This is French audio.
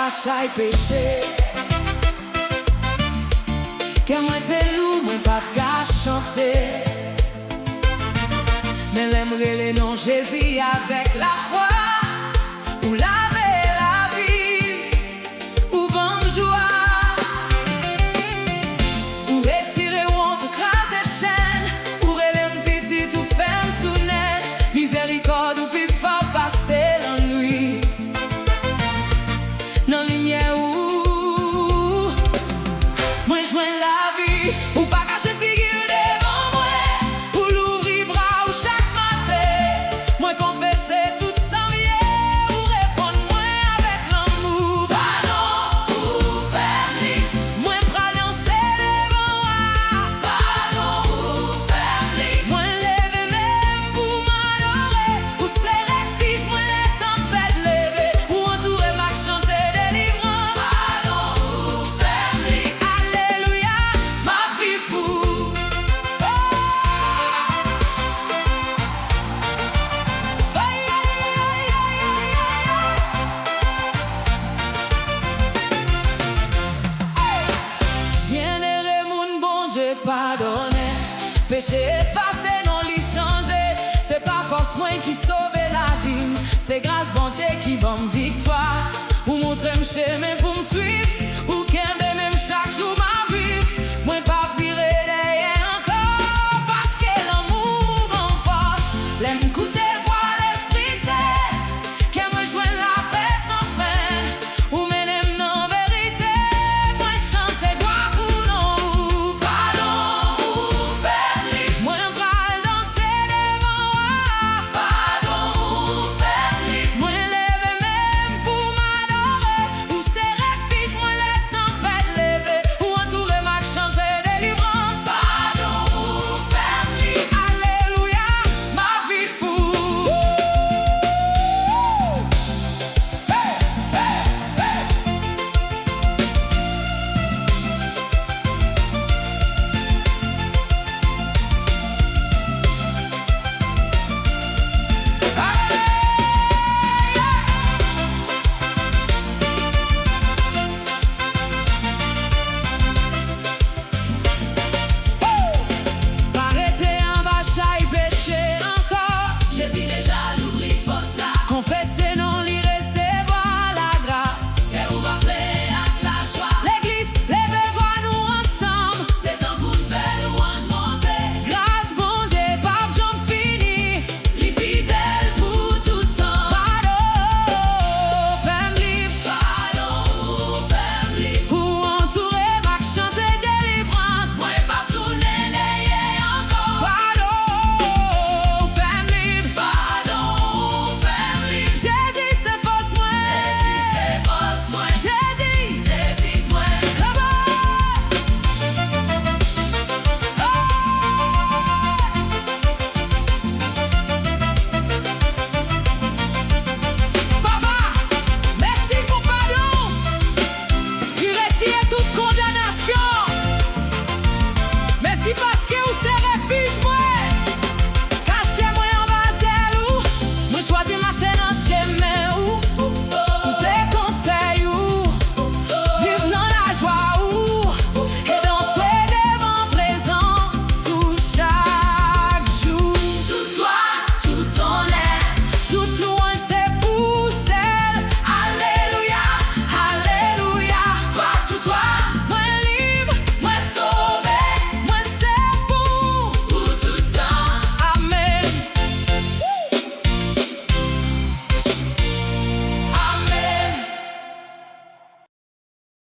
chaque péché. Que moi t'es loup, moi pas qu'à chanter. Mais l'aimerait les noms Jésus avec la foi. Ou laver la vie, ou bonne joie. Ou retirer ou en tout craser chaîne. Ou relève petit ou ferme tout net. Miséricorde ou puis faut passer la nuit. Dans la lumière où moi joins la vie. Ou pas cacher figure devant moi. Ou l'ouvrir bras ou chaque matin. Moi confesser tout sans rien. Ou répondre moi avec l'amour. Pardon ou famille. Moi pralancer devant moi. Pardon ou famille. Moi lever même pour m'adorer. Ou serrer fiche moi les tempêtes lever. Ou entourer ma chanter délivrance. Pardon ou famille. Alléluia, ma vie pour. Bien-aimé, mon bon Dieu, pardonné. Péché effacé, non l'y changé. C'est pas force moi qui sauve la vie. C'est grâce bon Dieu qui donne victoire. Ou montrer me chemin pour me suivre. Ou qu'aimer même chaque jour ma vie. Moi pas virer derrière encore. Parce que l'amour en force. L'aime coûte